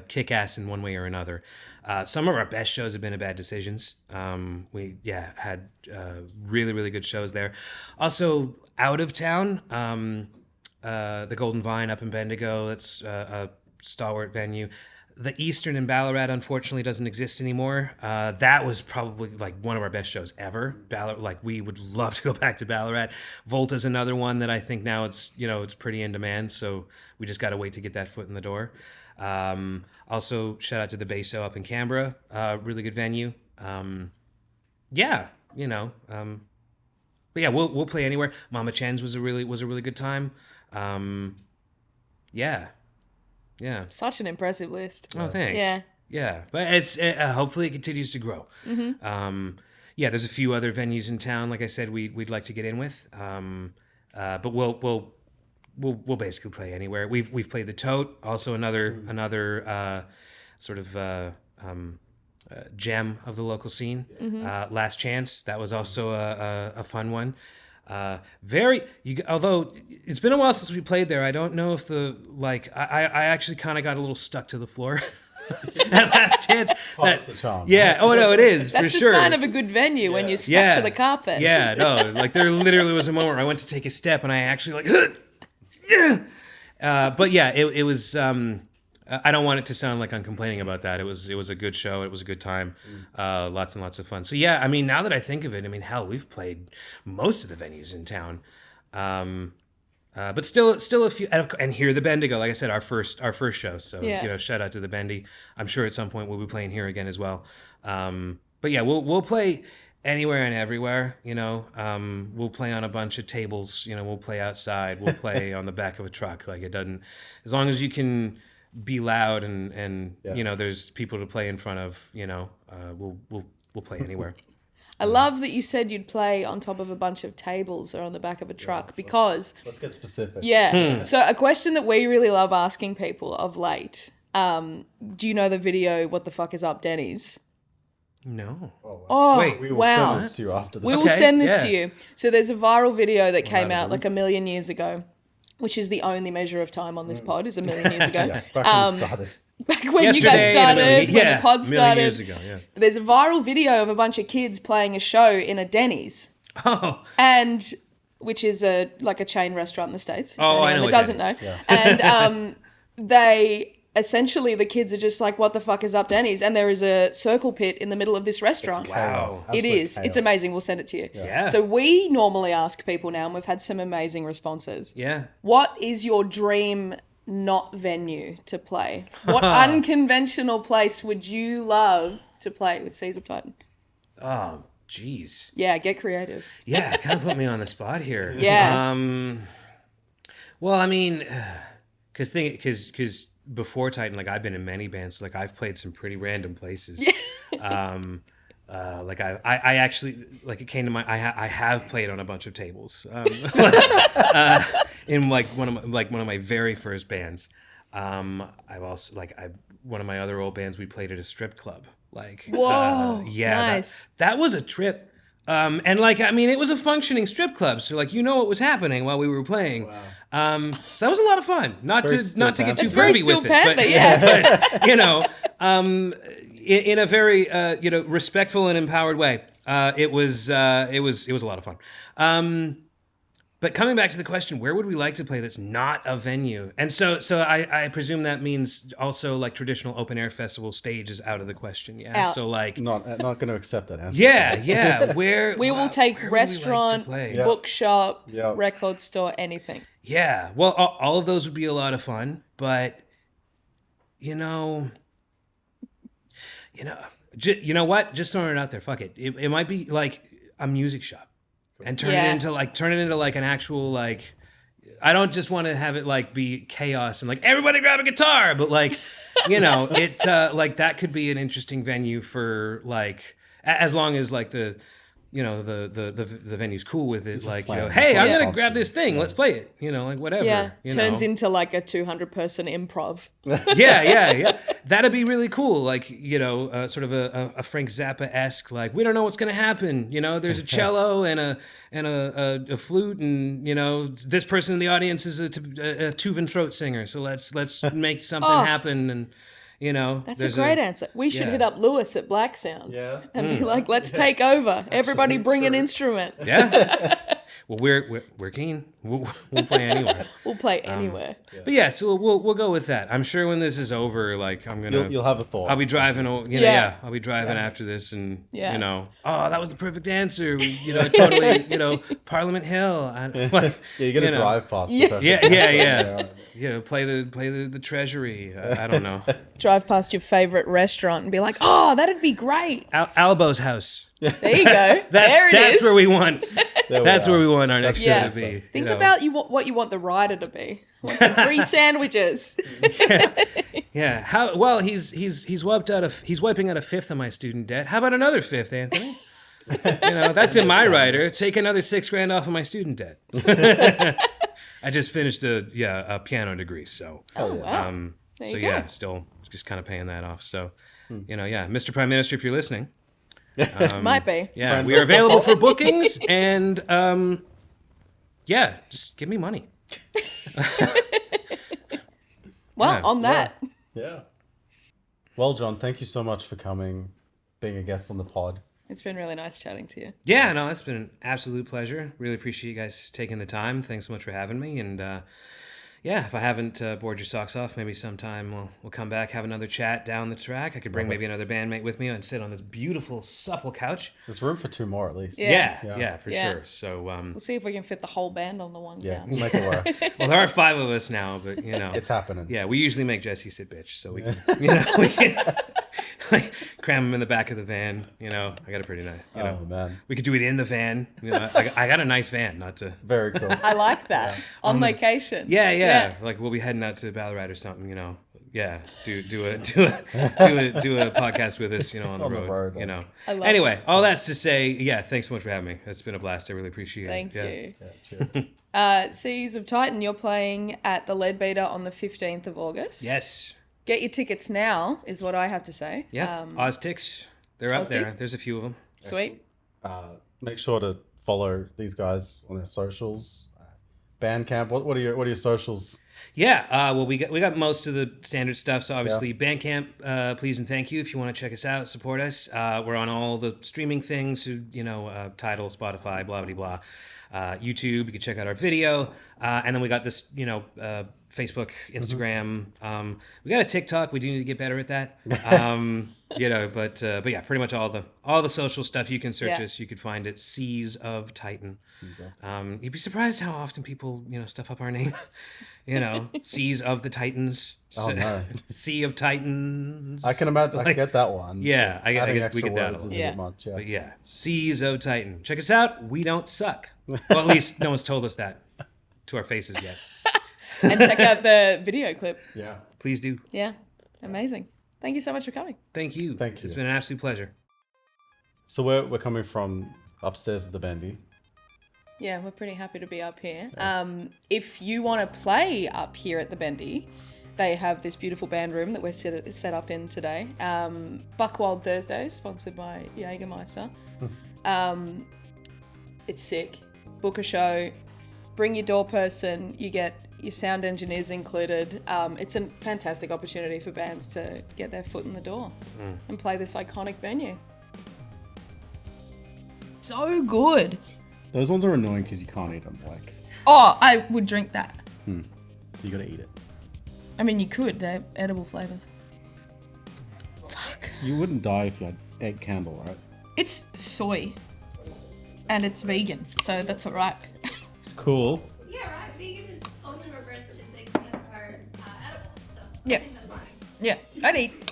[SPEAKER 3] kick ass in one way or another. Some of our best shows have been at Bad Decisions. We had really, really good shows there. Also, out of town, the Golden Vine up in Bendigo, that's a stalwart venue. The Eastern in Ballarat, unfortunately, doesn't exist anymore. That was probably like one of our best shows ever. We would love to go back to Ballarat. Volta's another one that I think now it's pretty in demand. So we just got to wait to get that foot in the door. Also, shout out to the Baso up in Canberra, really good venue. But yeah, we'll play anywhere. Mama Chen's was a really good time. Yeah.
[SPEAKER 1] Such an impressive list.
[SPEAKER 3] Oh, thanks.
[SPEAKER 1] Yeah.
[SPEAKER 3] Yeah, but it's hopefully it continues to grow.
[SPEAKER 1] Mm-hmm.
[SPEAKER 3] There's a few other venues in town. Like I said, we'd like to get in with. But we'll basically play anywhere. We've played the Tote, also another sort of gem of the local scene.
[SPEAKER 1] Mm-hmm.
[SPEAKER 3] Last Chance, that was also a fun one. Although it's been a while since we played there, I don't know if I actually kind of got a little stuck to the floor. That Last Chance.
[SPEAKER 2] Part of the charm.
[SPEAKER 3] Yeah. Oh no, it is
[SPEAKER 1] That's
[SPEAKER 3] for sure.
[SPEAKER 1] a sign of a good venue when you're stuck to the carpet.
[SPEAKER 3] Yeah. No. Like there literally was a moment where I went to take a step and I actually but yeah, it was. I don't want it to sound like I'm complaining about that. It was a good show. It was a good time. Lots and lots of fun. So yeah, I mean, now that I think of it, I mean, hell, we've played most of the venues in town. But still a few. And here, the Bendigo, like I said, our first show. So shout out to the Bendi. I'm sure at some point we'll be playing here again as well. But yeah, we'll play anywhere and everywhere. We'll play on a bunch of tables. We'll play outside. We'll play on the back of a truck. Like it doesn't, as long as you can be loud and there's people to play in front of. We'll play anywhere.
[SPEAKER 1] I love that you said you'd play on top of a bunch of tables or on the back of a truck because...
[SPEAKER 2] Let's get specific.
[SPEAKER 1] Yeah. So a question that we really love asking people of late, do you know the video, What the Fuck is Up, Denny's?
[SPEAKER 3] No.
[SPEAKER 1] Oh,
[SPEAKER 3] wait.
[SPEAKER 2] We will send this to you after this.
[SPEAKER 1] We will send this to you. So there's a viral video that came out like 1 million years ago, which is the only measure of time on this pod, is 1 million years ago.
[SPEAKER 2] Yeah, back when we started.
[SPEAKER 1] Back when you guys started, when the pod started.
[SPEAKER 3] Years ago, yeah.
[SPEAKER 1] There's a viral video of a bunch of kids playing a show in a Denny's.
[SPEAKER 3] Oh.
[SPEAKER 1] And which is a chain restaurant in the States.
[SPEAKER 3] Oh, I know
[SPEAKER 1] that doesn't know.
[SPEAKER 2] Yeah.
[SPEAKER 1] And they essentially, the kids are just like, what the fuck is up, Denny's? And there is a circle pit in the middle of this restaurant.
[SPEAKER 3] Wow.
[SPEAKER 1] It is.
[SPEAKER 2] Chaos.
[SPEAKER 1] It's amazing. We'll send it to you.
[SPEAKER 3] Yeah.
[SPEAKER 1] So we normally ask people now, and we've had some amazing responses.
[SPEAKER 3] Yeah.
[SPEAKER 1] What is your dream not venue to play? What unconventional place would you love to play with Seas of Titan?
[SPEAKER 3] Oh, jeez.
[SPEAKER 1] Yeah, get creative.
[SPEAKER 3] Yeah, kind of put me on the spot here.
[SPEAKER 1] Yeah.
[SPEAKER 3] Well, I mean, because before Titan, like I've been in many bands, so like I've played some pretty random places. Like I actually, like it came to my, I have played on a bunch of tables. In like one of my very first bands. I've also one of my other old bands, we played at a strip club. Like,
[SPEAKER 1] whoa,
[SPEAKER 3] yeah,
[SPEAKER 1] nice.
[SPEAKER 3] That was a trip. And like, I mean, it was a functioning strip club, so like, what was happening while we were playing. Wow. So that was a lot of fun. Not to get too pervy with it, but
[SPEAKER 1] yeah.
[SPEAKER 3] But in a very respectful and empowered way. It was a lot of fun. But coming back to the question, where would we like to play that's not a venue? And so I presume that means also like traditional open air festival stage is out of the question. Yeah.
[SPEAKER 1] Out.
[SPEAKER 3] So like
[SPEAKER 2] Not going to accept that answer.
[SPEAKER 3] yeah. Where
[SPEAKER 1] We will take
[SPEAKER 3] where would we like to
[SPEAKER 1] restaurant,
[SPEAKER 3] play?
[SPEAKER 2] Yeah.
[SPEAKER 1] bookshop,
[SPEAKER 2] Yeah.
[SPEAKER 1] record store, anything.
[SPEAKER 3] Yeah. Well, all of those would be a lot of fun, but you know what? Just throwing it out there. Fuck it. It might be like a music shop. And turn it into like an actual like, I don't just want to have it like be chaos and like everybody grab a guitar, but like, it like that could be an interesting venue for like, as long as like the venue's cool with it, like, hey, I'm gonna grab this thing, let's play it, like whatever.
[SPEAKER 1] Yeah, turns into like a 200-person improv.
[SPEAKER 3] Yeah. That'd be really cool. Like, sort of a Frank Zappa-esque, like, we don't know what's gonna happen. There's a cello and a flute, and this person in the audience is a Tuvan throat singer. So let's make something happen. And
[SPEAKER 1] that's a great answer. We should hit up Lewis at Black Sound.
[SPEAKER 2] Yeah.
[SPEAKER 1] And be like, let's take over. Everybody bring an instrument.
[SPEAKER 3] Yeah. Well, we're keen. We'll play anywhere.
[SPEAKER 1] We'll play anywhere.
[SPEAKER 3] But yeah, so we'll go with that. I'm sure when this is over, like I'm gonna
[SPEAKER 2] You'll have a thought.
[SPEAKER 3] I'll be driving. I'll be driving after this, and
[SPEAKER 1] Yeah.
[SPEAKER 3] oh, that was the perfect answer. Totally. Parliament Hill.
[SPEAKER 2] You're gonna drive past.
[SPEAKER 3] Yeah. Play the Treasury. I don't know.
[SPEAKER 1] Drive past your favorite restaurant and be like, oh, that'd be great.
[SPEAKER 3] Albo's house.
[SPEAKER 1] There you go.
[SPEAKER 3] That's where we want. That's where we want our next show
[SPEAKER 1] Yeah.
[SPEAKER 3] to be.
[SPEAKER 1] Think about what you want the rider to be. I want some free sandwiches.
[SPEAKER 3] Yeah. How well he's wiping out a fifth of my student debt. How about another fifth, Anthony? That's in my rider. Take another $6,000 off of my student debt. I just finished a piano degree, so
[SPEAKER 1] Wow. There you go.
[SPEAKER 3] still just kind of paying that off. So, Mr. Prime Minister, if you're listening,
[SPEAKER 1] Might be.
[SPEAKER 3] yeah, we are available for bookings, and just give me money.
[SPEAKER 1] Well, on that.
[SPEAKER 2] Yeah. Well, John, thank you so much for coming, being a guest on the pod.
[SPEAKER 1] It's been really nice chatting to you.
[SPEAKER 3] Yeah, no, it's been an absolute pleasure. Really appreciate you guys taking the time. Thanks so much for having me. And if I haven't bored your socks off, maybe sometime we'll come back, have another chat down the track. I could bring maybe another bandmate with me and sit on this beautiful, supple couch.
[SPEAKER 2] There's room for 2 more at least.
[SPEAKER 3] Yeah, for sure. So
[SPEAKER 1] we'll see if we can fit the whole band on the one
[SPEAKER 2] Yeah,
[SPEAKER 1] couch.
[SPEAKER 2] we'll make it work.
[SPEAKER 3] well, there are 5 of us now, but
[SPEAKER 2] It's happening.
[SPEAKER 3] Yeah, we usually make Jesse sit bitch, so we can, we can cram him in the back of the van. I got a pretty nice.
[SPEAKER 2] Oh man,
[SPEAKER 3] We could do it in the van. I got a nice van, not to.
[SPEAKER 2] very cool.
[SPEAKER 1] I like that. On location.
[SPEAKER 3] Yeah. Like we'll be heading out to Ballarat or something. Yeah, do a podcast with us. On the road.
[SPEAKER 1] I love
[SPEAKER 3] Anyway, all that's to say, thanks so much for having me. It's been a blast. I really appreciate it.
[SPEAKER 1] Thank you.
[SPEAKER 2] Yeah, cheers.
[SPEAKER 1] Seas of Titan, you're playing at the Leadbeater on the 15th of August.
[SPEAKER 3] Yes.
[SPEAKER 1] Get your tickets now, is what I have to say.
[SPEAKER 3] Yeah. Oztix, they're up there.
[SPEAKER 1] Oztix?
[SPEAKER 3] There's a few of them.
[SPEAKER 1] Sweet.
[SPEAKER 2] Make sure to follow these guys on their socials. Bandcamp. What are your socials?
[SPEAKER 3] Yeah, well, we got most of the standard stuff. So obviously, Bandcamp, please and thank you if you want to check us out, support us. We're on all the streaming things, Tidal, Spotify, blah blah blah. YouTube, you can check out our video, and then we got this, Facebook, Instagram. We got a TikTok. We do need to get better at that. But yeah, pretty much all the social stuff. You can search us. You could find it. Seas of Titan. You'd be surprised how often people stuff up our name. Seas of the Titans.
[SPEAKER 2] Oh no,
[SPEAKER 3] Sea of Titans.
[SPEAKER 2] I can imagine. I get that one.
[SPEAKER 3] Yeah, we get that.
[SPEAKER 2] Words isn't it much. Yeah.
[SPEAKER 3] But yeah, Seas of Titan. Check us out. We don't suck. Well, at least no one's told us that to our faces yet.
[SPEAKER 1] And check out the video clip.
[SPEAKER 2] Yeah.
[SPEAKER 3] Please do.
[SPEAKER 1] Yeah. Amazing. Thank you so much for coming.
[SPEAKER 3] Thank you. It's been an absolute pleasure.
[SPEAKER 2] So we're coming from upstairs at the Bendi.
[SPEAKER 1] Yeah, we're pretty happy to be up here. If you want to play up here at the Bendi, they have this beautiful band room that we're set up in today. Buckwild Thursdays, sponsored by Jägermeister. It's sick. Book a show, bring your door person, you get your sound engineers included. It's a fantastic opportunity for bands to get their foot in the door and play this iconic venue. So good.
[SPEAKER 2] Those ones are annoying because you can't eat them. Like,
[SPEAKER 1] Oh, I would drink that.
[SPEAKER 2] you gotta eat it.
[SPEAKER 1] I mean, you could. They're edible flavors. Fuck.
[SPEAKER 2] You wouldn't die if you had egg candle, right?
[SPEAKER 1] It's soy. And it's vegan, so that's alright.
[SPEAKER 2] Cool.
[SPEAKER 4] Yeah, right. Vegan is only refers to things that are edible, so
[SPEAKER 1] Yeah.
[SPEAKER 4] I think that's fine.
[SPEAKER 1] Yeah, I'd eat.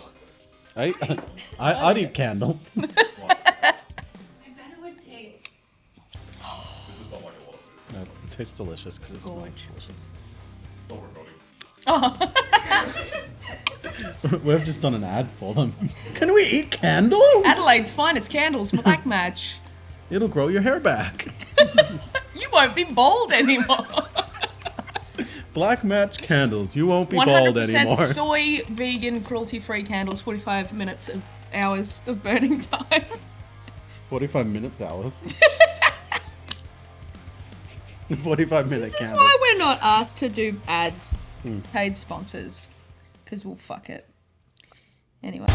[SPEAKER 2] I'd eat candle.
[SPEAKER 4] I bet it would taste.
[SPEAKER 2] It tastes delicious because it smells delicious.
[SPEAKER 1] Oh.
[SPEAKER 2] We've just done an ad for them. Can we eat candle?
[SPEAKER 1] Adelaide's finest candles, Black Match.
[SPEAKER 2] It'll grow your hair back.
[SPEAKER 1] You won't be bald anymore.
[SPEAKER 2] Black Match candles. You won't be bald
[SPEAKER 1] 100%
[SPEAKER 2] anymore.
[SPEAKER 1] soy, vegan, cruelty-free candles. 45 minutes of hours of burning time.
[SPEAKER 2] 45 minutes hours. 45-minute
[SPEAKER 1] This is
[SPEAKER 2] candles.
[SPEAKER 1] why we're not asked to do ads, paid sponsors, because we'll fuck it. Anyway.